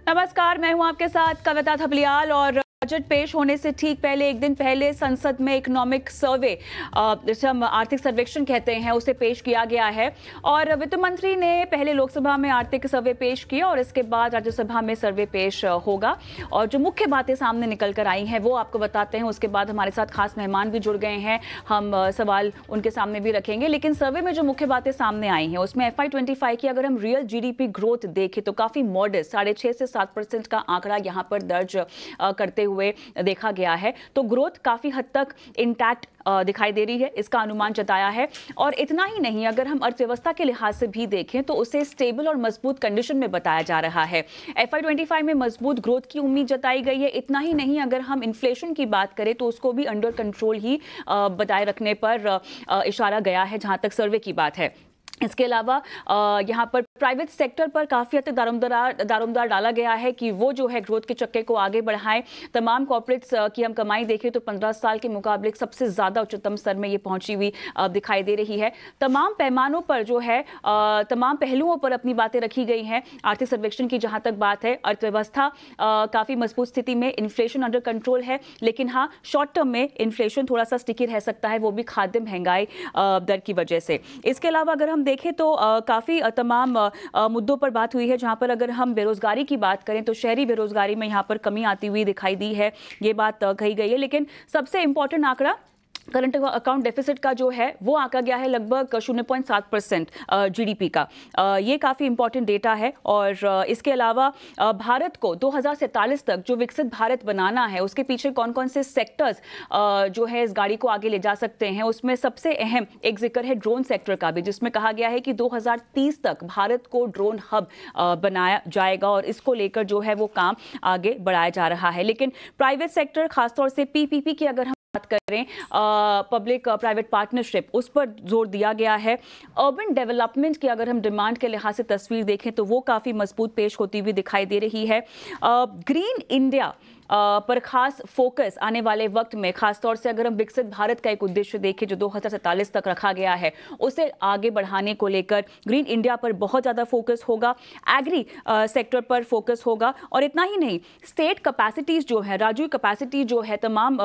नमस्कार, मैं हूं आपके साथ कविता थपलियाल और बजट पेश होने से ठीक पहले एक दिन पहले संसद में इकोनॉमिक सर्वे, जिसे हम आर्थिक सर्वेक्षण कहते हैं, उसे पेश किया गया है। और वित्त मंत्री ने पहले लोकसभा में आर्थिक सर्वे पेश किया और इसके बाद राज्यसभा में सर्वे पेश होगा। और जो मुख्य बातें सामने निकल कर आई हैं वो आपको बताते हैं। उसके बाद हमारे साथ खास मेहमान भी जुड़ गए हैं, हम सवाल उनके सामने भी रखेंगे। लेकिन सर्वे में जो मुख्य बातें सामने आई हैं उसमें FY25 की अगर हम रियल GDP ग्रोथ देखें तो काफ़ी मॉडेस्ट 6.5 से 7% का आंकड़ा यहाँ पर दर्ज करते हुए देखा गया है। तो ग्रोथ काफी हद तक इंटैक्ट दिखाई दे रही है, इसका अनुमान जताया है। और इतना ही नहीं, अगर हम अर्थव्यवस्था के लिहाज से भी देखें तो उसे स्टेबल और मजबूत कंडीशन में बताया जा रहा है। FY25 में मजबूत ग्रोथ की उम्मीद जताई गई है। इतना ही नहीं, अगर हम इन्फ्लेशन की बात करें तो उसको भी अंडर कंट्रोल ही बताए रखने पर इशारा गया है जहां तक सर्वे की बात है। इसके अलावा यहाँ पर प्राइवेट सेक्टर पर काफ़ी हद तक दारोमदार डाला गया है कि वो जो है ग्रोथ के चक्के को आगे बढ़ाएं। तमाम कॉर्पोरेट्स की हम कमाई देखें तो 15 साल के मुकाबले सबसे ज़्यादा उच्चतम स्तर में ये पहुंची हुई दिखाई दे रही है। तमाम पैमानों पर जो है तमाम पहलुओं पर अपनी बातें रखी गई हैं। आर्थिक सर्वेक्षण की जहाँ तक बात है, अर्थव्यवस्था काफ़ी मजबूत स्थिति में, इन्फ्लेशन अंडर कंट्रोल है। लेकिन हाँ, शॉर्ट टर्म में इन्फ्लेशन थोड़ा सा स्टिकी रह सकता है, वो भी खाद्य महंगाई दर की वजह से। इसके अलावा अगर हम देखें तो काफ़ी तमाम मुद्दों पर बात हुई है। जहां पर अगर हम बेरोजगारी की बात करें तो शहरी बेरोजगारी में यहां पर कमी आती हुई दिखाई दी है, ये बात कही गई है। लेकिन सबसे इंपॉर्टेंट आंकड़ा करंट अकाउंट डेफिसिट का जो है वो आंका गया है लगभग 0.7% GDP का। ये काफ़ी इंपॉर्टेंट डेटा है। और इसके अलावा भारत को 2047 तक जो विकसित भारत बनाना है उसके पीछे कौन कौन से सेक्टर्स जो है इस गाड़ी को आगे ले जा सकते हैं, उसमें सबसे अहम एक जिक्र है ड्रोन सेक्टर का भी, जिसमें कहा गया है कि 2030 तक भारत को ड्रोन हब बनाया जाएगा और इसको लेकर जो है वो काम आगे बढ़ाया जा रहा है। लेकिन प्राइवेट सेक्टर, खासतौर से PPP की अगर बात करें, पब्लिक प्राइवेट पार्टनरशिप, उस पर जोर दिया गया है। अर्बन डेवलपमेंट की अगर हम डिमांड के लिहाज से तस्वीर देखें तो वो काफ़ी मजबूत पेश होती हुई दिखाई दे रही है। ग्रीन इंडिया पर खास फोकस आने वाले वक्त में, खासतौर से अगर हम विकसित भारत का एक उद्देश्य देखें जो 2047 तक रखा गया है, उसे आगे बढ़ाने को लेकर ग्रीन इंडिया पर बहुत ज़्यादा फोकस होगा। एग्री सेक्टर पर फोकस होगा। और इतना ही नहीं, स्टेट कैपेसिटीज़ जो है, राज्य कैपेसिटी जो है, तमाम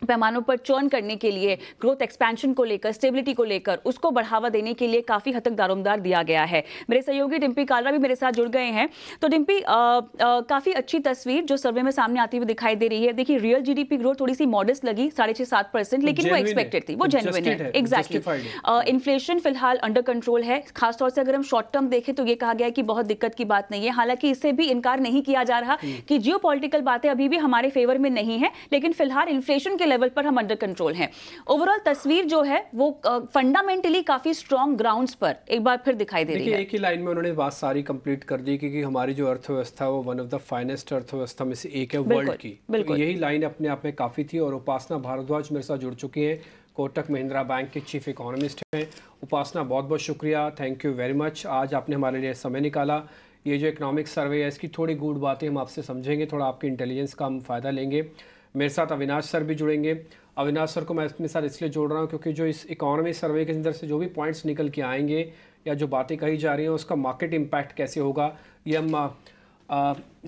पैमानों पर चर्न करने के लिए, ग्रोथ एक्सपेंशन को लेकर, स्टेबिलिटी को लेकर, उसको बढ़ावा देने के लिए काफ़ी हद तक दारोमदार दिया गया है। मेरे सहयोगी डिम्पी कालरा भी मेरे साथ जुड़ गए हैं। तो डिम्पी, काफ़ी अच्छी तस्वीर जो सर्वे में सामने आती हुई दिखाई दे रही है। देखिए, रियल GDP ग्रोथ थोड़ी सी मॉडेस्ट लगी, 6.5-7%, लेकिन वो एक्सपेक्टेड थी, वो जेन्युइन है। एग्जैक्टली। इन्फ्लेशन फिलहाल अंडर कंट्रोल है। खासतौर से अगर हम शॉर्ट टर्म देखें तो ये कहा गया है कि बहुत दिक्कत की बात नहीं है। हालांकि इससे भी इनकार नहीं किया जा रहा कि जियोपॉलिटिकल बातें अभी भी हमारे फेवर में नहीं है, लेकिन फिलहाल इन्फ्लेशन के लेवल पर हम अंडर कंट्रोल हैं। ओवरऑल तस्वीर जो है वो फंडामेंटली काफी स्ट्रॉन्ग ग्राउंड्स पर एक बार फिर दिखाई दे रही है। एक ही लाइन में उन्होंने बात सारी कंप्लीट कर दी, क्योंकि हमारी जो अर्थव्यवस्था है वो वन ऑफ द फाइनेस्ट अर्थव्यवस्था में से एक है वर्ल्ड की। तो यही लाइन अपने आप में काफ़ी थी। और उपासना भारद्वाज मेरे साथ जुड़ चुकी हैं, कोटक महिंद्रा बैंक के चीफ इकोनॉमिस्ट हैं। उपासना, बहुत बहुत शुक्रिया, थैंक यू वेरी मच, आज आपने हमारे लिए समय निकाला। ये जो इकोनॉमिक सर्वे है इसकी थोड़ी गूढ़ बातें हम आपसे समझेंगे, थोड़ा आपके इंटेलिजेंस का हम फ़ायदा लेंगे। मेरे साथ अविनाश सर भी जुड़ेंगे। अविनाश सर को मैं अपने साथ इसलिए जोड़ रहा हूँ क्योंकि जो इस इकोनॉमी सर्वे के अंदर से जो भी पॉइंट्स निकल के आएंगे या जो बातें कही जा रही हैं उसका मार्केट इम्पैक्ट कैसे होगा, ये हम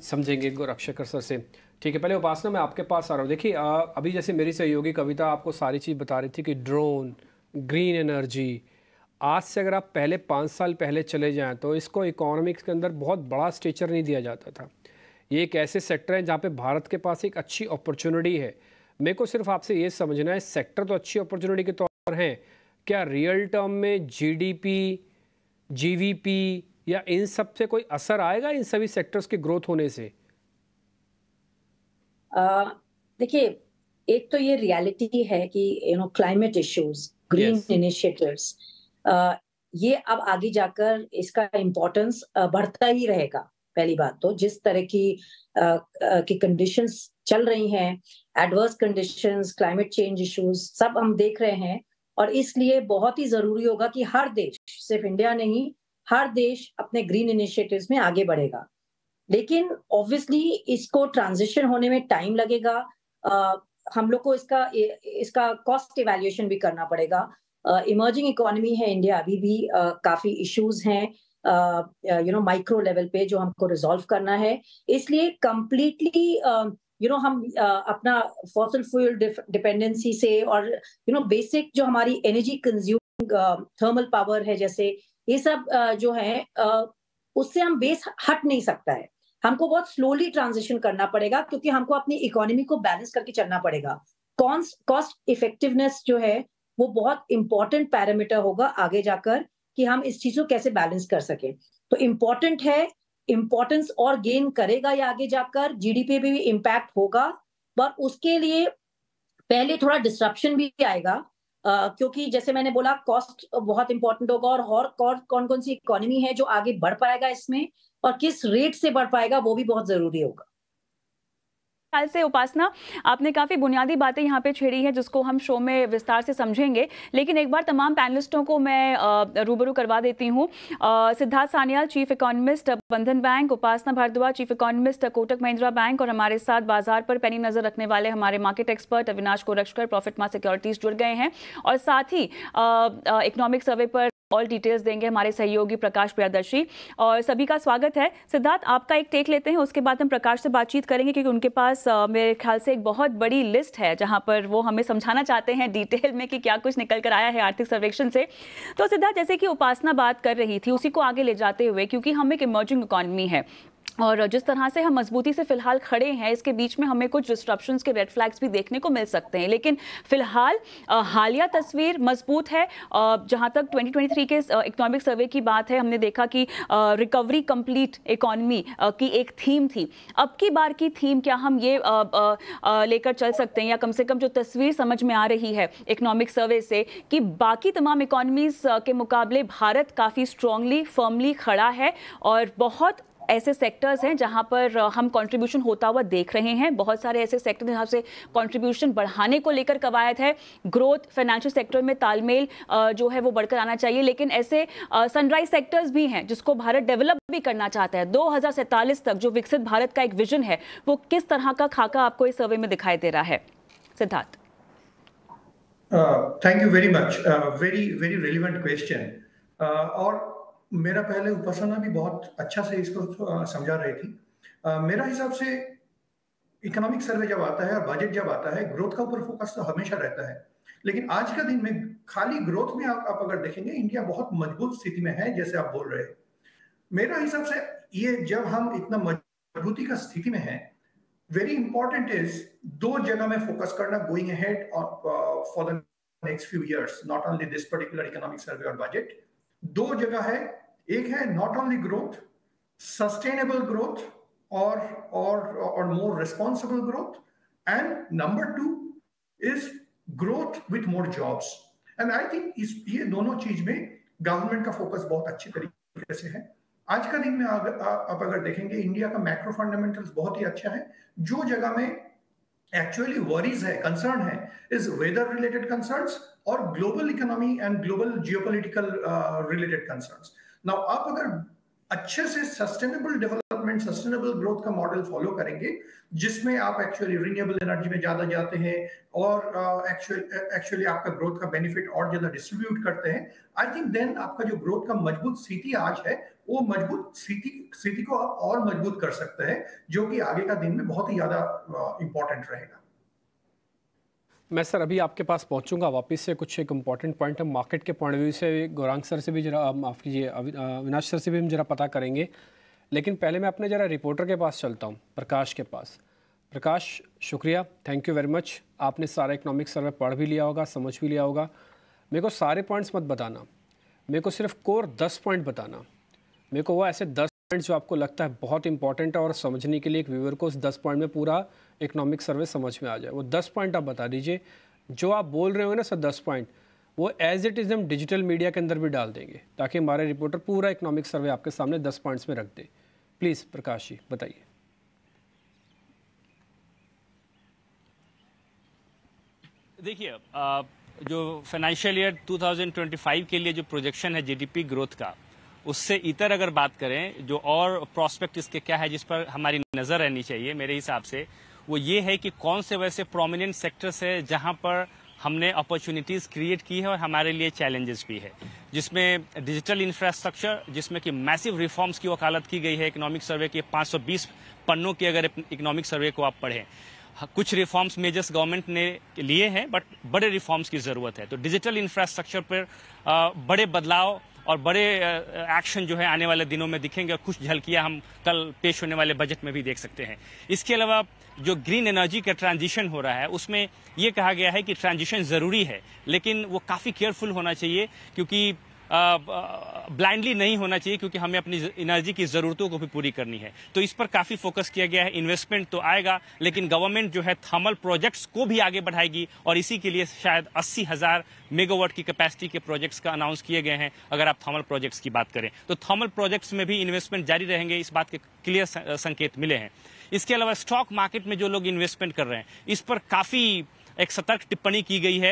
समझेंगे रक्षकर सर से। ठीक है, पहले उपासना मैं आपके पास आ रहा हूँ। देखिए, अभी जैसे मेरी सहयोगी कविता आपको सारी चीज़ बता रही थी कि ड्रोन, ग्रीन एनर्जी, आज से अगर आप पहले 5 साल पहले चले जाएँ तो इसको इकोनॉमिक्स के अंदर बहुत बड़ा स्टेचर नहीं दिया जाता था। ये एक ऐसे सेक्टर है जहाँ पे भारत के पास एक अच्छी अपॉर्चुनिटी है। मेरे को सिर्फ आपसे ये समझना है, सेक्टर तो अच्छी अपॉर्चुनिटी के तौर पर हैं, क्या रियल टर्म में GDP, GVP या इन सब से कोई असर आएगा इन सभी सेक्टर्स के ग्रोथ होने से? देखिए, एक तो ये रियलिटी है कि क्लाइमेट इश्यूज, ग्रीन इनिशिएटिव्स, ये अब आगे जाकर इसका इम्पोर्टेंस बढ़ता ही रहेगा। पहली बात तो जिस तरह की कंडीशंस चल रही हैं, adverse conditions, climate change issues सब हम देख रहे हैं, और इसलिए बहुत ही जरूरी होगा कि हर देश, सिर्फ इंडिया नहीं, हर देश अपने ग्रीन इनिशिएटिव्स में आगे बढ़ेगा। लेकिन ऑब्वियसली इसको ट्रांजिशन होने में टाइम लगेगा। हम लोग को इसका कॉस्ट इवैल्यूएशन भी करना पड़ेगा। इमर्जिंग इकोनॉमी है इंडिया, अभी भी काफी इश्यूज हैं, माइक्रो लेवल पे जो हमको रिजॉल्व करना है। इसलिए कंप्लीटली हम अपना फॉसिल फ्यूल डिपेंडेंसी से और बेसिक जो हमारी एनर्जी कंज्यूमिंग थर्मल पावर है, जैसे ये सब जो है उससे हम बेस हट नहीं सकता है। हमको बहुत स्लोली ट्रांजिशन करना पड़ेगा, क्योंकि हमको अपनी इकोनॉमी को बैलेंस करके चलना पड़ेगा। कॉस्ट इफेक्टिवनेस जो है वो बहुत इंपॉर्टेंट पैरामीटर होगा आगे जाकर, कि हम इस चीज को कैसे बैलेंस कर सके। तो इम्पोर्टेंट है, इम्पोर्टेंस और गेन करेगा ये आगे जाकर, जीडीपी पे भी इम्पैक्ट होगा, पर उसके लिए पहले थोड़ा डिस्ट्रप्शन भी आएगा, क्योंकि जैसे मैंने बोला कॉस्ट बहुत इंपॉर्टेंट होगा, और कौन कौन सी इकोनॉमी है जो आगे बढ़ पाएगा इसमें, और किस रेट से बढ़ पाएगा वो भी बहुत जरूरी होगा। ख्याल से उपासना, आपने काफ़ी बुनियादी बातें यहाँ पे छेड़ी हैं जिसको हम शो में विस्तार से समझेंगे, लेकिन एक बार तमाम पैनलिस्टों को मैं रूबरू करवा देती हूँ। Siddharth Sanyal, chief economist Bandhan bank, Upasana Bhardwaj, chief economist Kotak Mahindra bank, और हमारे साथ बाजार पर पैनी नजर रखने वाले हमारे market expert Avinash Korakshakar, profit mart securities जुड़ गए हैं, और साथ ही इकोनॉमिक सर्वे पर ऑल डिटेल्स देंगे हमारे सहयोगी प्रकाश प्रियदर्शी। और सभी का स्वागत है। सिद्धार्थ, आपका एक टेक लेते हैं, उसके बाद हम प्रकाश से बातचीत करेंगे, क्योंकि उनके पास मेरे ख्याल से एक बहुत बड़ी लिस्ट है जहां पर वो हमें समझाना चाहते हैं डिटेल में कि क्या कुछ निकल कर आया है आर्थिक सर्वेक्षण से। तो सिद्धार्थ, जैसे कि उपासना बात कर रही थी, उसी को आगे ले जाते हुए, क्योंकि हम एक इमर्जिंग इकोनॉमी है और जिस तरह से हम मजबूती से फिलहाल खड़े हैं, इसके बीच में हमें कुछ डिस्ट्रप्शंस के रेड फ्लैग्स भी देखने को मिल सकते हैं, लेकिन फिलहाल हालिया तस्वीर मजबूत है। जहां तक 2023 के इकोनॉमिक सर्वे की बात है, हमने देखा कि रिकवरी कंप्लीट इकोनॉमी की एक थीम थी। अब की बार की थीम क्या हम ये लेकर चल सकते हैं, या कम से कम जो तस्वीर समझ में आ रही है इकोनॉमिक सर्वे से, कि बाकी तमाम इकोनॉमीज के मुकाबले भारत काफ़ी स्ट्रांगली फर्मली खड़ा है, और बहुत ऐसे सेक्टर्स हैं जहां पर हम कंट्रीब्यूशन होता हुआ देख रहे हैं। बहुत सारे ऐसे सेक्टर जहां से कंट्रीब्यूशन बढ़ाने को लेकर कवायद है। ग्रोथ, फाइनेंशियल सेक्टर में तालमेल जो है वो बढ़कर आना चाहिए, लेकिन ऐसे सनराइज सेक्टर्स भी हैं जिसको भारत डेवलप भी करना चाहता है। 2047 तक जो विकसित भारत का एक विजन है, वो किस तरह का खाका आपको इस सर्वे में दिखाई दे रहा है? Siddharth, thank you very much, very very relevant question. और मेरा पहले उपासना भी बहुत अच्छा से इसको समझा रही थी। मेरा हिसाब से इकोनॉमिक सर्वे जब आता है और बजट जब आता है, ग्रोथ का ऊपर फोकस तो हमेशा रहता है, लेकिन आज का दिन में खाली ग्रोथ में आप अगर देखेंगे, इंडिया बहुत मजबूत स्थिति में है, जैसे आप बोल रहे हैं। मेरा हिसाब से ये जब हम इतना मजबूती का स्थिति में है, वेरी इंपॉर्टेंट इज दो जगह में फोकस करना going ahead for the next few years, not only this particular economic survey और बजट। दो जगह है, एक है not only growth, sustainable growth और more responsible growth, and number 2 is growth with more jobs. And I think ये दोनों चीज में गवर्नमेंट का फोकस बहुत अच्छे तरीके से है। आज का दिन में आप अगर देखेंगे, इंडिया का मैक्रो फंडामेंटल्स बहुत ही अच्छा है। जो जगह में एक्चुअली वरीज है, कंसर्न है, इज वेदर रिलेटेड कंसर्न्स और global economy and global geopolitical related concerns. Now आप अगर अच्छे से सस्टेनेबल डेवलपमेंट, सस्टेनेबल ग्रोथ का मॉडल फॉलो करेंगे, जिसमें आप एक्चुअली रिन्यूएबल एनर्जी में ज्यादा जाते हैं और एक्चुअली आपका ग्रोथ का बेनिफिट और ज्यादा डिस्ट्रीब्यूट करते हैं, आई थिंक देन आपका जो ग्रोथ का मजबूत स्थिति आज है, वो मजबूत स्थिति को आप और मजबूत कर सकते हैं, जो कि आगे का दिन में बहुत ही ज्यादा इंपॉर्टेंट रहेगा। मैं सर अभी आपके पास पहुंचूंगा वापस से। कुछ एक इम्पॉर्टेंट पॉइंट हम मार्केट के पॉइंट ऑफ व्यू से गौरांग सर से भी जरा, माफ़ कीजिए, अविनाश सर से भी हम जरा पता करेंगे, लेकिन पहले मैं अपने जरा रिपोर्टर के पास चलता हूं, प्रकाश के पास। प्रकाश, शुक्रिया, थैंक यू वेरी मच। आपने सारा इकोनॉमिक सर्वे पढ़ भी लिया होगा, समझ भी लिया होगा। मेरे को सारे पॉइंट्स मत बताना, मेरे को सिर्फ कोर 10 पॉइंट बताना। मेरे को वो ऐसे 10 पॉइंट जो आपको लगता है बहुत इंपॉर्टेंट है और समझने के लिए एक व्यूअर को उस 10 पॉइंट में पूरा इकोनॉमिक सर्वे समझ में आ जाए, वो 10 पॉइंट आप बता दीजिए। जो आप बोल रहे हो ना सर 10 पॉइंट, वो एज इट इज़ हम डिजिटल मीडिया के अंदर भी डाल देंगे, ताकि हमारे रिपोर्टर पूरा इकोनॉमिक सर्वे आपके सामने 10 पॉइंट्स में रख दे। प्लीज़ प्रकाश जी बताइए। देखिए, जो फाइनेंशियल ईयर 2025 के लिए जो प्रोजेक्शन है जीडीपी ग्रोथ का, उससे इतर अगर बात करें, जो और प्रॉस्पेक्ट इसके क्या है जिस पर हमारी नजर रहनी चाहिए मेरे हिसाब से, वो ये है कि कौन से वैसे प्रोमिनेंट सेक्टर्स है जहां पर हमने अपॉर्चुनिटीज़ क्रिएट की है और हमारे लिए चैलेंजेस भी है, जिसमें डिजिटल इंफ्रास्ट्रक्चर, जिसमें कि मैसिव रिफॉर्म्स की वकालत की गई है। इकोनॉमिक सर्वे के 520 पन्नों के अगर इकोनॉमिक सर्वे को आप पढ़ें, कुछ रिफॉर्म्स मेजर्स गवर्नमेंट ने लिए हैं, बट बड़े रिफॉर्म्स की ज़रूरत है। तो डिजिटल इंफ्रास्ट्रक्चर पर बड़े बदलाव और बड़े एक्शन जो है आने वाले दिनों में दिखेंगे और कुछ झलकियां हम कल पेश होने वाले बजट में भी देख सकते हैं। इसके अलावा जो ग्रीन एनर्जी का ट्रांजिशन हो रहा है, उसमें ये कहा गया है कि ट्रांजिशन ज़रूरी है, लेकिन वो काफ़ी केयरफुल होना चाहिए, क्योंकि ब्लाइंडली नहीं होना चाहिए, क्योंकि हमें अपनी एनर्जी की ज़रूरतों को भी पूरी करनी है। तो इस पर काफ़ी फोकस किया गया है। इन्वेस्टमेंट तो आएगा, लेकिन गवर्नमेंट जो है थर्मल प्रोजेक्ट्स को भी आगे बढ़ाएगी, और इसी के लिए शायद 80,000 मेगावाट की कैपेसिटी के प्रोजेक्ट्स का अनाउंस किए गए हैं। अगर आप थर्मल प्रोजेक्ट्स की बात करें तो थर्मल प्रोजेक्ट्स में भी इन्वेस्टमेंट जारी रहेंगे, इस बात के क्लियर संकेत मिले हैं। इसके अलावा स्टॉक मार्केट में जो लोग इन्वेस्टमेंट कर रहे हैं, इस पर काफ़ी एक सतर्क टिप्पणी की गई है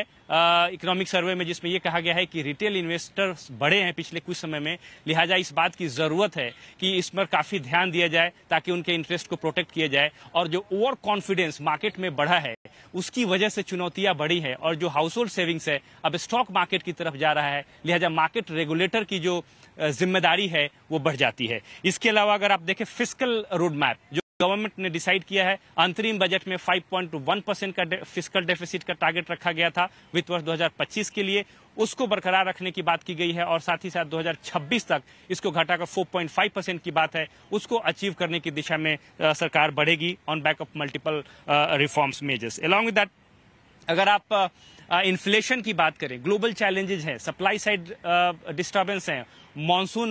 इकोनॉमिक सर्वे में, जिसमें यह कहा गया है कि रिटेल इन्वेस्टर्स बढ़े हैं पिछले कुछ समय में, लिहाजा इस बात की ज़रूरत है कि इस पर काफ़ी ध्यान दिया जाए ताकि उनके इंटरेस्ट को प्रोटेक्ट किया जाए। और जो ओवर कॉन्फिडेंस मार्केट में बढ़ा है, उसकी वजह से चुनौतियां बढ़ी है, और जो हाउस होल्ड सेविंग्स है अब स्टॉक मार्केट की तरफ जा रहा है, लिहाजा मार्केट रेगुलेटर की जो जिम्मेदारी है वो बढ़ जाती है। इसके अलावा अगर आप देखें फिस्कल रोड मैप जो गवर्नमेंट ने डिसाइड किया है, अंतरिम बजट में 5.1% का फिस्कल डेफिसिट का टारगेट रखा गया था वित्त वर्ष 2025 के लिए, उसको बरकरार रखने की बात की गई है, और साथ ही साथ 2026 तक इसको घटाकर 4.5% की बात है, उसको अचीव करने की दिशा में सरकार बढ़ेगी on back of multiple reforms measures. Along with that, अगर आप इन्फ्लेशन की बात करें, ग्लोबल चैलेंजेस हैं, सप्लाई साइड डिस्टर्बेंस हैं, मॉनसून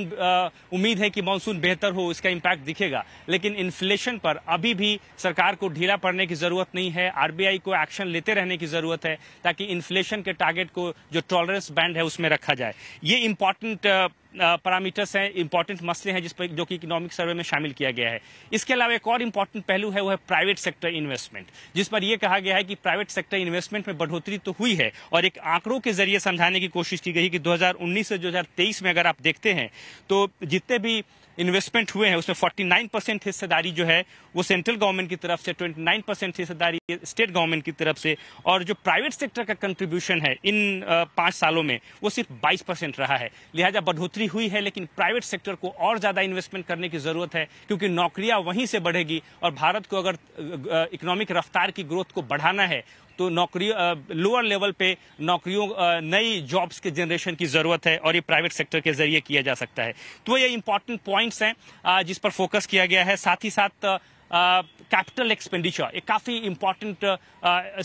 उम्मीद है कि मॉनसून बेहतर हो, इसका इम्पैक्ट दिखेगा, लेकिन इन्फ्लेशन पर अभी भी सरकार को ढीला पड़ने की जरूरत नहीं है। आरबीआई को एक्शन लेते रहने की जरूरत है ताकि इन्फ्लेशन के टारगेट को जो टॉलरेंस बैंड है उसमें रखा जाए। ये इंपॉर्टेंट पैरामीटर्स हैं, इंपॉर्टेंट मसले हैं जिस पर जो कि इकोनॉमिक सर्वे में शामिल किया गया है। इसके अलावा एक और इंपॉर्टेंट पहलू है, वो है प्राइवेट सेक्टर इन्वेस्टमेंट, जिस पर यह कहा गया है कि प्राइवेट सेक्टर इन्वेस्टमेंट में बढ़ोतरी तो हुई है, और एक आंकड़ों के जरिए समझाने की कोशिश की गई कि 2019 से 2023 में अगर आप देखते हैं तो जितने भी इन्वेस्टमेंट हुए हैं उसमें 49% हिस्सेदारी जो है वो सेंट्रल गवर्नमेंट की तरफ से, 29% हिस्सेदारी स्टेट गवर्नमेंट की तरफ से, और जो प्राइवेट सेक्टर का कंट्रीब्यूशन है इन 5 सालों में वो सिर्फ 22% रहा है। लिहाजा बढ़ोतरी हुई है, लेकिन प्राइवेट सेक्टर को और ज्यादा इन्वेस्टमेंट करने की जरूरत है, क्योंकि नौकरियां वहीं से बढ़ेगी, और भारत को अगर इकोनॉमिक रफ्तार की ग्रोथ को बढ़ाना है तो नौकरियों लोअर लेवल पे नौकरियों नई जॉब्स के जनरेशन की जरूरत है, और ये प्राइवेट सेक्टर के जरिए किया जा सकता है। तो ये इंपॉर्टेंट पॉइंट्स हैं जिस पर फोकस किया गया है। साथ ही साथ कैपिटल एक्सपेंडिचर एक काफ़ी इंपॉर्टेंट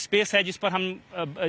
स्पेस है जिस पर हम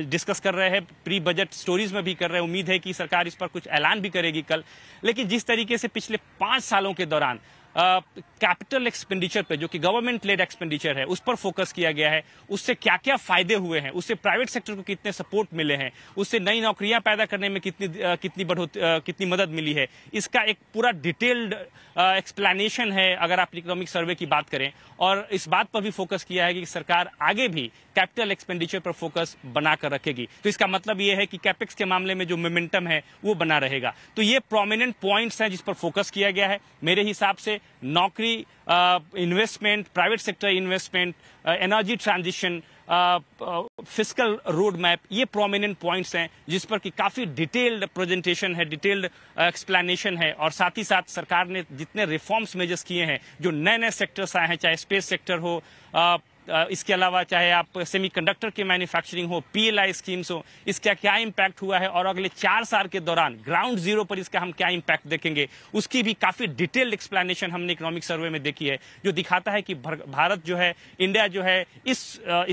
डिस्कस कर रहे हैं, प्री बजट स्टोरीज में भी कर रहे हैं। उम्मीद है कि सरकार इस पर कुछ ऐलान भी करेगी कल। लेकिन जिस तरीके से पिछले 5 सालों के दौरान कैपिटल एक्सपेंडिचर पे, जो कि गवर्नमेंट लेड एक्सपेंडिचर है, उस पर फोकस किया गया है, उससे क्या क्या फायदे हुए हैं, उससे प्राइवेट सेक्टर को कितने सपोर्ट मिले हैं, उससे नई नौकरियां पैदा करने में कितनी मदद मिली है, इसका एक पूरा डिटेल्ड एक्सप्लेनेशन है अगर आप इकोनॉमिक सर्वे की बात करें। और इस बात पर भी फोकस किया है कि सरकार आगे भी कैपिटल एक्सपेंडिचर पर फोकस बनाकर रखेगी। तो इसका मतलब यह है कि कैपेक्स के मामले में जो मोमेंटम है वो बना रहेगा। तो ये प्रोमिनेंट पॉइंट्स हैं जिस पर फोकस किया गया है। मेरे हिसाब से नौकरी, investment, private sector investment, energy transition, fiscal road map, ये प्रोमिनेंट पॉइंट्स हैं जिस पर कि काफी डिटेल्ड प्रेजेंटेशन है, डिटेल्ड एक्सप्लेनेशन है। और साथ ही साथ सरकार ने जितने रिफॉर्म्स मेजर्स किए हैं, जो नए नए सेक्टर्स आए हैं, चाहे स्पेस सेक्टर हो, इसके अलावा चाहे आप सेमीकंडक्टर के मैन्युफैक्चरिंग हो, पीएलआई स्कीम्स हो, इसका क्या इम्पैक्ट हुआ है और अगले 4 साल के दौरान ग्राउंड जीरो पर इसका हम क्या इम्पैक्ट देखेंगे, उसकी भी काफी डिटेल्ड एक्सप्लेनेशन हमने इकोनॉमिक सर्वे में देखी है, जो दिखाता है कि भारत जो है, इंडिया जो है, इस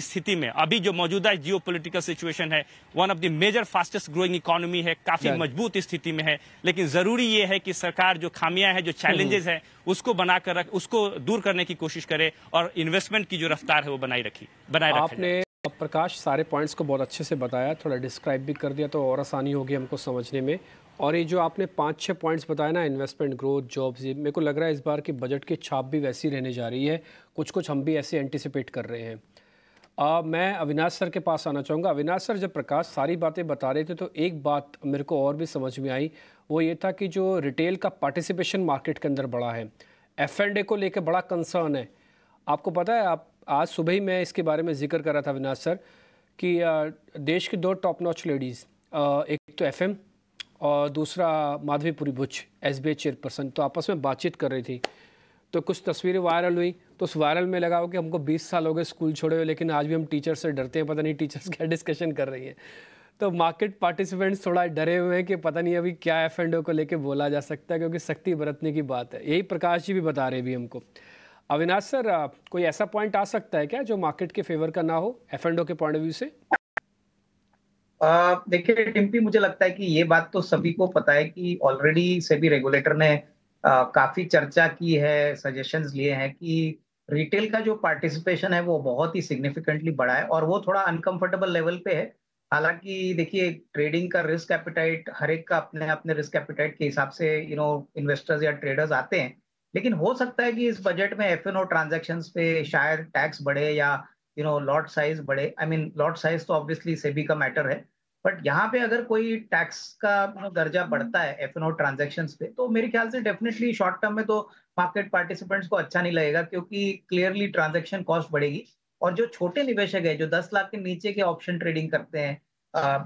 स्थिति में अभी जो मौजूदा जियोपॉलिटिकल सिचुएशन है, one of the major fastest growing economy है, काफी मजबूत स्थिति में है। लेकिन जरूरी ये है कि सरकार जो खामियां है, जो चैलेंजेस है, उसको बनाकर उसको दूर करने की कोशिश करे और इन्वेस्टमेंट की जो रफ्तार है वो बनाए रखे। आपने प्रकाश सारे पॉइंट्स को बहुत अच्छे से बताया, थोड़ा डिस्क्राइब भी कर दिया तो और आसानी होगी हमको समझने में। और ये जो आपने 5-6 पॉइंट्स बताए ना, इन्वेस्टमेंट, ग्रोथ, जॉब्स, ये मेरे को लग रहा है इस बार की बजट की छाप भी वैसी रहने जा रही है। कुछ हम भी ऐसे एंटिसिपेट कर रहे हैं। मैं अविनाश सर के पास आना चाहूँगा। अविनाश सर, जब प्रकाश सारी बातें बता रहे थे तो एक बात मेरे को और भी समझ में आई, वो ये था कि जो रिटेल का पार्टिसिपेशन मार्केट के अंदर बढ़ा है, F&A को लेकर बड़ा कंसर्न है। आपको पता है, आप आज सुबह ही मैं इसके बारे में जिक्र कर रहा था अविनाश सर कि देश की 2 टॉप नॉच लेडीज़, एक तो FM और दूसरा माधवीपुरी बुच SBI चेयरपर्सन, तो आपस में बातचीत कर रही थी। तो कुछ तस्वीरें वायरल हुई, तो उस वायरल में लगा हो कि हमको 20 साल हो गए स्कूल छोड़े हुए, लेकिन आज भी हम टीचर से डरते हैं, पता नहीं टीचर्स क्या डिस्कशन कर रही हैं। तो मार्केट पार्टिसिपेंट्स थोड़ा डरे हुए हैं कि पता नहीं अभी क्या F&O को लेके बोला जा सकता है, क्योंकि सख्ती बरतने की बात है। यही प्रकाश जी भी बता रहे भी हमको। अविनाश सर, कोई ऐसा पॉइंट आ सकता है क्या जो मार्केट के फेवर का ना हो F&O के पॉइंट ऑफ व्यू से? देखिए टिम्पी, मुझे लगता है कि ये बात तो सभी को पता है कि ऑलरेडी सेबी रेगुलेटर ने काफी चर्चा की है, सजेशंस लिए हैं कि रिटेल का जो पार्टिसिपेशन है वो बहुत ही सिग्निफिकेंटली बढ़ा है और वो थोड़ा अनकंफर्टेबल लेवल पे है। हालांकि देखिए, ट्रेडिंग का रिस्क एपिटाइट, हर एक का अपने अपने रिस्क एपिटाइट के हिसाब से इन्वेस्टर्स या ट्रेडर्स आते हैं, लेकिन हो सकता है कि इस बजट में F&O ट्रांजैक्शंस पे शायद टैक्स बढ़े या लॉट साइज बढ़े। आई मीन लॉट साइज तो ऑब्वियसली सेबी का मैटर है, बट यहाँ पे अगर कोई टैक्स का दर्जा बढ़ता है F&O ट्रांजैक्शंस पे, तो मेरे ख्याल से डेफिनेटली शॉर्ट टर्म में तो मार्केट पार्टिसिपेंट्स को अच्छा नहीं लगेगा, क्योंकि क्लियरली ट्रांजैक्शन कॉस्ट बढ़ेगी। और जो छोटे निवेशक है, जो 10 लाख के नीचे के ऑप्शन ट्रेडिंग करते हैं,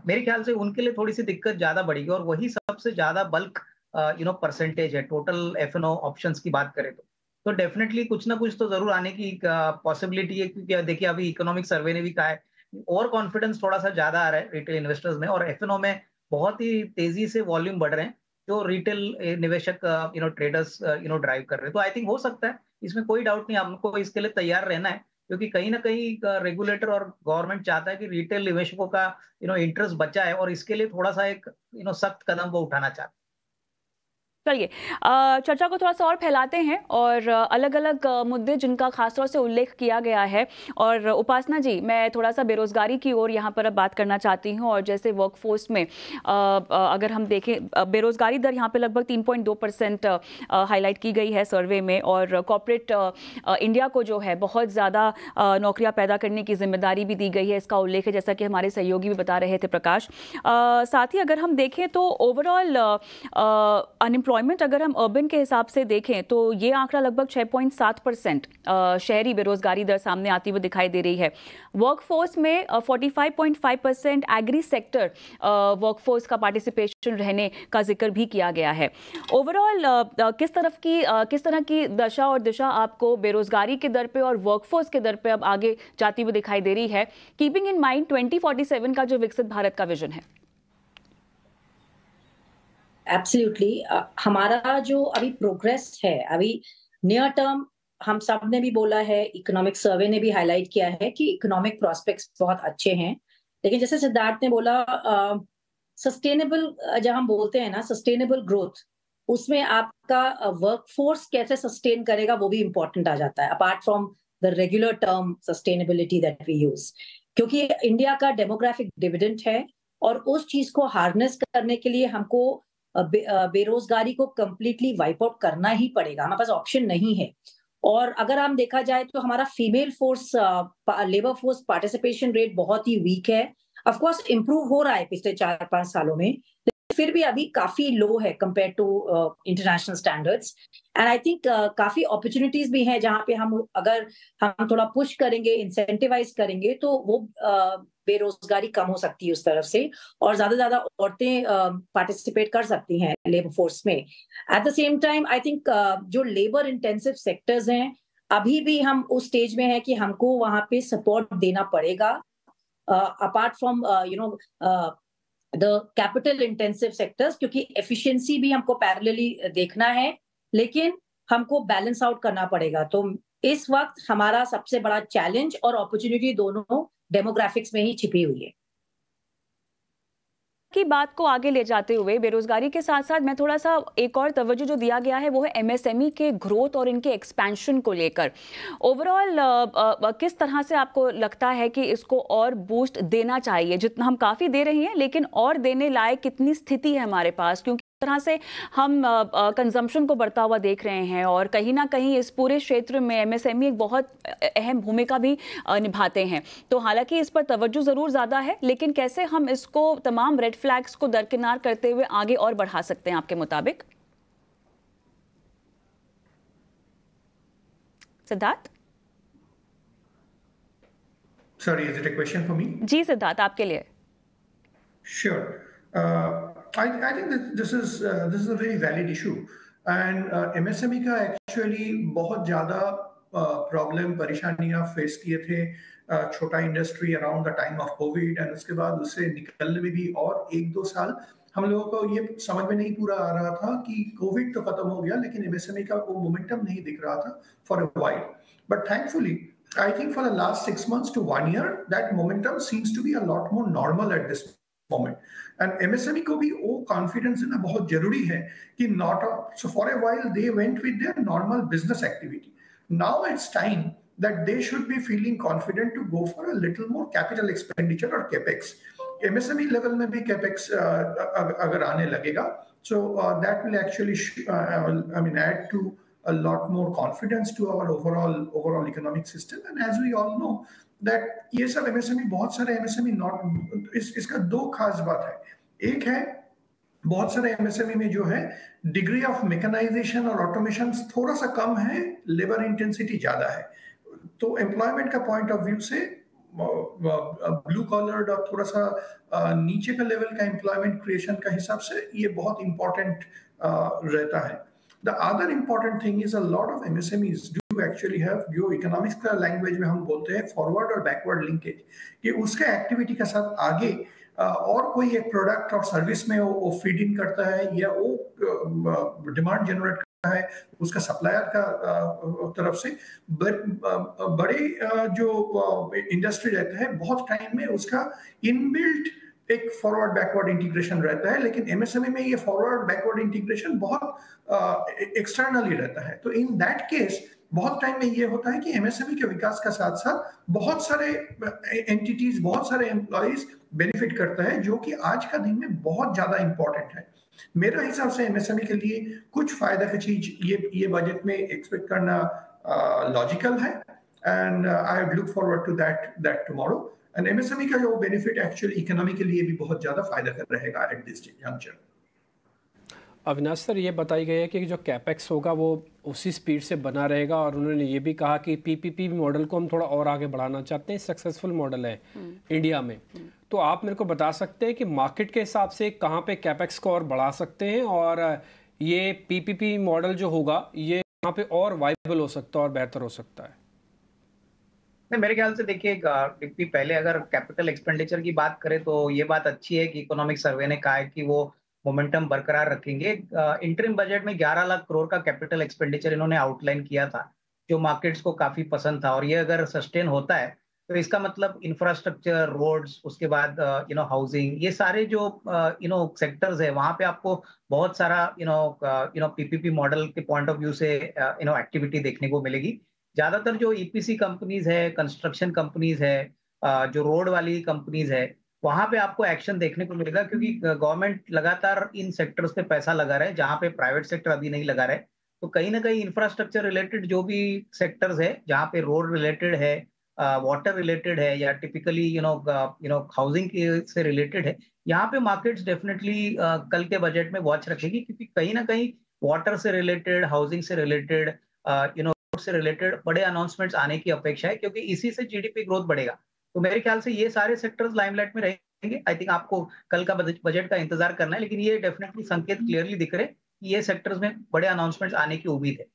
मेरे ख्याल से उनके लिए थोड़ी सी दिक्कत ज्यादा बढ़ेगी, और वही सबसे ज्यादा बल्क परसेंटेज है टोटल F&O ऑप्शंस की बात करें तो डेफिनेटली कुछ ना कुछ तो जरूर आने की पॉसिबिलिटी है, क्योंकि देखिए अभी इकोनॉमिक सर्वे ने भी कहा है और कॉन्फिडेंस थोड़ा सा ज्यादा आ रहा है रिटेल इन्वेस्टर्स में, और F&O में बहुत ही तेजी से वॉल्यूम बढ़ रहे हैं जो रिटेल निवेशक ट्रेडर्स ड्राइव कर रहे हैं। तो आई थिंक हो सकता है, इसमें कोई डाउट नहीं, हमको इसके लिए तैयार रहना है, क्योंकि कहीं ना कहीं रेगुलेटर और गवर्नमेंट चाहता है कि रिटेल निवेशकों का इंटरेस्ट बचा है, और इसके लिए थोड़ा सा एक सख्त कदम वो उठाना चाहते हैं। चलिए चर्चा को थोड़ा सा और फैलाते हैं और अलग अलग मुद्दे जिनका खासतौर से उल्लेख किया गया है। और उपासना जी, मैं थोड़ा सा बेरोजगारी की ओर यहाँ पर अब बात करना चाहती हूँ। और जैसे वर्कफोर्स में अगर हम देखें, बेरोजगारी दर यहाँ पे लगभग 3.2% हाईलाइट की गई है सर्वे में, और कॉर्पोरेट इंडिया को जो है बहुत ज़्यादा नौकरियाँ पैदा करने की जिम्मेदारी भी दी गई है, इसका उल्लेख है, जैसा कि हमारे सहयोगी भी बता रहे थे प्रकाश। साथ ही अगर हम देखें तो ओवरऑल अनएम्प्लॉयमेंट अगर हम अर्बन के हिसाब से देखें तो ये आंकड़ा लगभग 6.7% शहरी बेरोजगारी दर सामने आती हुई दिखाई दे रही है। वर्कफोर्स में 45.5% एग्री सेक्टर वर्कफोर्स का पार्टिसिपेशन रहने का जिक्र भी किया गया है। ओवरऑल किस तरह की दशा और दिशा आपको बेरोजगारी के दर पे और वर्कफोर्स के दर पे अब आगे जाती हुई दिखाई दे रही है, कीपिंग इन माइंड 2047 का जो विकसित भारत का विजन है? एब्सोल्युटली, हमारा जो अभी प्रोग्रेस है, अभी नियर टर्म हम सब ने भी बोला है, इकोनॉमिक सर्वे ने भी हाईलाइट किया है कि इकोनॉमिक प्रोस्पेक्ट्स बहुत अच्छे हैं, लेकिन जैसे सिद्धार्थ ने बोला, सस्टेनेबल जब हम बोलते हैं ना, सस्टेनेबल ग्रोथ, उसमें आपका वर्कफोर्स कैसे सस्टेन करेगा वो भी इंपॉर्टेंट आ जाता है, apart from the regular term sustainability that we use, क्योंकि इंडिया का डेमोग्राफिक डिविडेंड है और उस चीज को हार्नेस करने के लिए हमको बेरोजगारी को कंप्लीटली वाइप आउट करना ही पड़ेगा, हमारे पास ऑप्शन नहीं है। और अगर हम देखा जाए तो हमारा female force labour force participation rate बहुत ही वीक है। ऑफ कोर्स इंप्रूव हो रहा है पिछले 4-5 सालों में, फिर भी अभी काफी लो है compare to international standards. And I think काफी अपॉर्चुनिटीज भी हैं जहां पे अगर हम थोड़ा पुश करेंगे, इंसेंटिवाइज करेंगे, तो वो बेरोजगारी कम हो सकती है उस तरफ से, और ज्यादा औरतें पार्टिसिपेट कर सकती हैं लेबर फोर्स में। At the same time I think जो लेबर इंटेंसिव सेक्टर्स हैं, अभी भी हम उस स्टेज में हैं कि हमको वहां पे सपोर्ट देना पड़ेगा, apart from the capital intensive sectors, क्योंकि एफिशिएंसी भी हमको पैरेलली देखना है, लेकिन हमको बैलेंस आउट करना पड़ेगा। तो इस वक्त हमारा सबसे बड़ा चैलेंज और अपॉर्चुनिटी दोनों डेमोग्राफिक्स में ही छिपी हुई है। की बात को आगे ले जाते हुए बेरोजगारी के साथ साथ मैं थोड़ा सा एक और तवज्जो जो दिया गया है वो है MSME के ग्रोथ और इनके एक्सपेंशन को लेकर। ओवरऑल किस तरह से आपको लगता है कि इसको और बूस्ट देना चाहिए? जितना हम काफ़ी दे रहे हैं, लेकिन और देने लायक कितनी स्थिति है हमारे पास? क्योंकि तरह से हम कंजम्पशन को बढ़ता हुआ देख रहे हैं और कहीं ना कहीं इस पूरे क्षेत्र में MSME एक बहुत अहम भूमिका भी निभाते हैं। तो हालांकि इस पर तवज्जो ज़रूर ज़्यादा है, लेकिन कैसे हम इसको तमाम रेड फ्लैग्स को दरकिनार करते हुए आगे और बढ़ा सकते हैं आपके मुताबिक? Siddharth? Sorry, is it a question for me? जी सिद्धार्थ, आपके लिए. Sure. I think that this is a very valid issue, and MSME का actually बहुत ज़्यादा प्रॉब्लम परेशानियां फेस किए थे छोटा industry around the time of Covid, and उसके बाद उससे निकलने में भी और 1-2 साल हम लोगों को ये समझ में नहीं पूरा आ रहा था कि कोविड तो खत्म हो गया लेकिन एमएसएमई का वो मोमेंटम नहीं दिख रहा था for a while. But thankfully I think for the last 6 months to 1 year, that momentum seems to be a lot more normal at this moment. And MSME को भी वो confidence देना बहुत जरूरी है कि so for a while they went with their normal business activity. Now it's time that they should be feeling confident to go for a little more capital expenditure or capex. MSME level में भी capex अगर आने लगेगा, so that will actually add to a lot more confidence to our overall economic system. And as we all know that ये सब MSME, बहुत सारे MSME इसका दो खास बात है. एक है बहुत सारे MSME में जो है डिग्री ऑफ मैकेनाइजेशन और ऑटोमेशन थोड़ा सा कम है, लेबर इंटेंसिटी ज्यादा है. तो एम्प्लॉयमेंट का पॉइंट ऑफ व्यू से ब्लू कॉलर्ड और थोड़ा सा नीचे का लेवल का एम्प्लॉयमेंट क्रिएशन का हिसाब से ये बहुत इंपॉर्टेंट रहता है. The other important thing is a lot of MSMEs do actually have जो इकोनॉमिक्स का लैंग्वेज में हम बोलते हैं फॉरवर्ड और बैकवर्ड लिंकेज, कि उसके एक्टिविटी के साथ आगे और कोई एक प्रोडक्ट और सर्विस में वो फीड इन करता है या वो डिमांड जनरेट करता है उसका सप्लायर का तरफ से. बड़े जो इंडस्ट्री रहते हैं बहुत टाइम में उसका इनबिल्ट एक फॉरवर्ड बैकवर्ड इंटीग्रेशन रहता है, लेकिन एमएसएमई में ये फॉरवर्ड बैकवर्ड इंटीग्रेशन बहुत एक्सटर्नली रहता है. तो इन दैट केस बहुत टाइम में ये होता है कि एमएसएमई के विकास का साथ साथ बहुत सारे एंटिटीज, बहुत सारे एम्प्लॉइज बेनिफिट करता है, जो कि आज का दिन में बहुत ज्यादा इंपॉर्टेंट है. मेरा हिसाब से एमएसएमई के लिए कुछ फायदा की चीज ये बजट में एक्सपेक्ट करना लॉजिकल है, and I look forward to that tomorrow. And MSME का जो बेनिफिट एक्चुअली इकोनॉमी के लिए भी बहुत ज्यादा फायदा कर रहेगा at this juncture. Avinash sir, ये बताई गई है कि जो कैपेक्स होगा वो उसी स्पीड से बना रहेगा, और उन्होंने ये भी कहा कि पीपीपी मॉडल को हम थोड़ा और आगे बढ़ाना चाहते हैं. सक्सेसफुल मॉडल है इंडिया में. तो आप मेरे को बता सकते हैं कि मार्केट के हिसाब से कहाँ पे कैपेक्स को और बढ़ा सकते हैं, और ये पीपीपी मॉडल जो होगा ये कहाँ पे और वाइबल हो सकता है और बेहतर हो सकता है? नहीं, मेरे ख्याल से देखिए पहले अगर कैपिटल एक्सपेंडिचर की बात करें तो ये बात अच्छी है कि इकोनॉमिक सर्वे ने कहा है कि वो मोमेंटम बरकरार रखेंगे. इंटरिम बजट में 11 लाख करोड़ का कैपिटल एक्सपेंडिचर इन्होंने आउटलाइन किया था, जो मार्केट्स को काफी पसंद था, और ये अगर सस्टेन होता है तो इसका मतलब इंफ्रास्ट्रक्चर, रोड्स, उसके बाद हाउसिंग, ये सारे जो सेक्टर्स है वहां पे आपको बहुत सारा पीपीपी मॉडल के पॉइंट ऑफ व्यू से एक्टिविटी देखने को मिलेगी. ज्यादातर जो ईपीसी कंपनीज है, कंस्ट्रक्शन कंपनीज है, जो रोड वाली कंपनीज है, वहां पे आपको एक्शन देखने को मिलेगा, क्योंकि गवर्नमेंट लगातार इन सेक्टर्स पे पैसा लगा रहा है जहां पे प्राइवेट सेक्टर अभी नहीं लगा रहा है. तो कहीं ना कहीं इंफ्रास्ट्रक्चर रिलेटेड जो भी सेक्टर्स है, जहां पे रोड रिलेटेड है, वाटर रिलेटेड है, या टिपिकली हाउसिंग से रिलेटेड है, यहाँ पे मार्केट्स डेफिनेटली कल के बजट में वॉच रखेगी, क्योंकि कहीं ना कहीं वाटर से रिलेटेड, हाउसिंग से रिलेटेड, से रिलेटेड बड़े अनाउंसमेंट्स आने की अपेक्षा है, क्योंकि इसी से जीडीपी ग्रोथ बढ़ेगा. तो मेरे ख्याल से ये सारे सेक्टर्स लाइमलाइट में रहेंगे. आई थिंक आपको कल का बजट का इंतजार करना है, लेकिन ये डेफिनेटली संकेत क्लियरली दिख रहे कि ये सेक्टर्स में बड़े अनाउंसमेंट्स आने की उम्मीद है.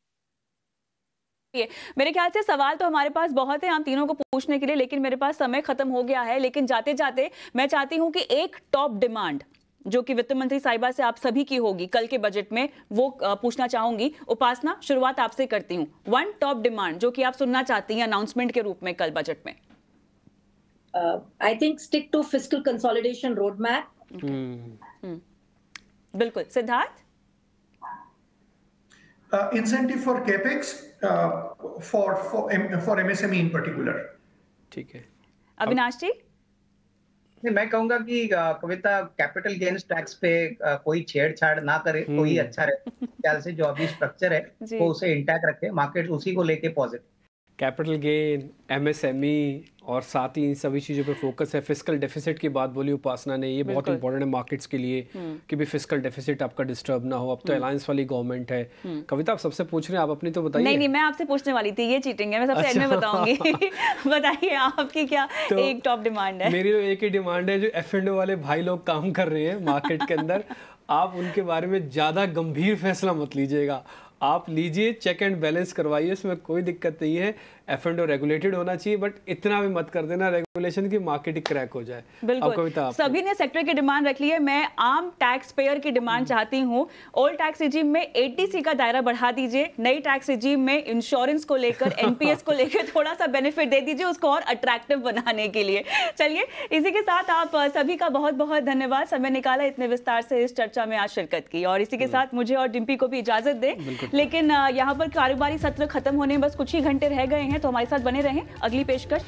मेरे ख्याल से सवाल तो हमारे पास बहुत है हम तीनों को पूछने के लिए, लेकिन मेरे पास समय खत्म हो गया है. लेकिन जाते जाते मैं चाहती हूं कि एक टॉप डिमांड जो कि वित्त मंत्री साहिबा से आप सभी की होगी कल के बजट में, वो पूछना चाहूंगी. उपासना, शुरुआत आपसे करती हूँ. वन टॉप डिमांड जो कि आप सुनना चाहती हैं अनाउंसमेंट के रूप में कल बजट में. I think stick to fiscal consolidation road map. बिल्कुल. Siddharth? Incentive for capex for MSME in particular. ठीक है. अविनाश जी? मैं कहूंगा कि कविता, कैपिटल गेन्स टैक्स पे कोई छेड़छाड़ ना करे तो ही अच्छा रहे. ख्याल से जो अभी स्ट्रक्चर है वो उसे इंटैक्ट रखे, मार्केट उसी को लेके पॉजिटिव. कैपिटल गेन, एमएसएमई और साथ ही इन सभी चीज़ों पे फोकस है। फिस्कल डेफिसिट की बात बोली उपासना ने, ये बहुत इंपॉर्टेंट है मार्केट्स के लिए कि भी फिस्कल डेफिसिट आपका डिस्टर्ब ना हो। अब तो अलायंस वाली गवर्नमेंट है। कविता, आप सबसे पूछ रहे हैं, आप अपनी तो बताइए। नहीं, मैं आपसे पूछने वाली थी, ये चीटिंग है, मैं सबसे एंड में बताऊंगी। बताइए आपकी क्या तो एक टॉप डिमांड है? मेरी तो एक ही डिमांड है, जो F&O वाले भाई लोग काम कर रहे हैं मार्केट के अंदर, आप उनके बारे में ज़्यादा गंभीर फैसला मत लीजिएगा। आप लीजिए, चेक एंड बैलेंस करवाइए, इसमें कोई दिक्कत नहीं है। F&O रेगुलेटेड होना चाहिए, बट इतना भी मत कर देना रेगुलेशन की मार्केट ही क्रैक हो जाए। बिल्कुल, सभी ने सेक्टर की डिमांड रख ली है। मैं आम टैक्स पेयर की डिमांड चाहती हूँ। ओल्ड टैक्स रिजीम में 80C का दायरा बढ़ा दीजिए, नई टैक्स रिजीम में इंश्योरेंस को लेकर, एनपीएस को लेकर थोड़ा सा बेनिफिट दे दीजिए, उसको और अट्रैक्टिव बनाने के लिए। चलिए, इसी के साथ आप सभी का बहुत बहुत धन्यवाद, समय निकाला इतने विस्तार से इस चर्चा में आज शिरकत की। और इसी के साथ मुझे और डिम्पी को भी इजाजत दें, लेकिन यहाँ पर कारोबारी सत्र खत्म होने में बस कुछ ही घंटे रह गए हैं, तो हमारे साथ बने रहें। अगली पेशकश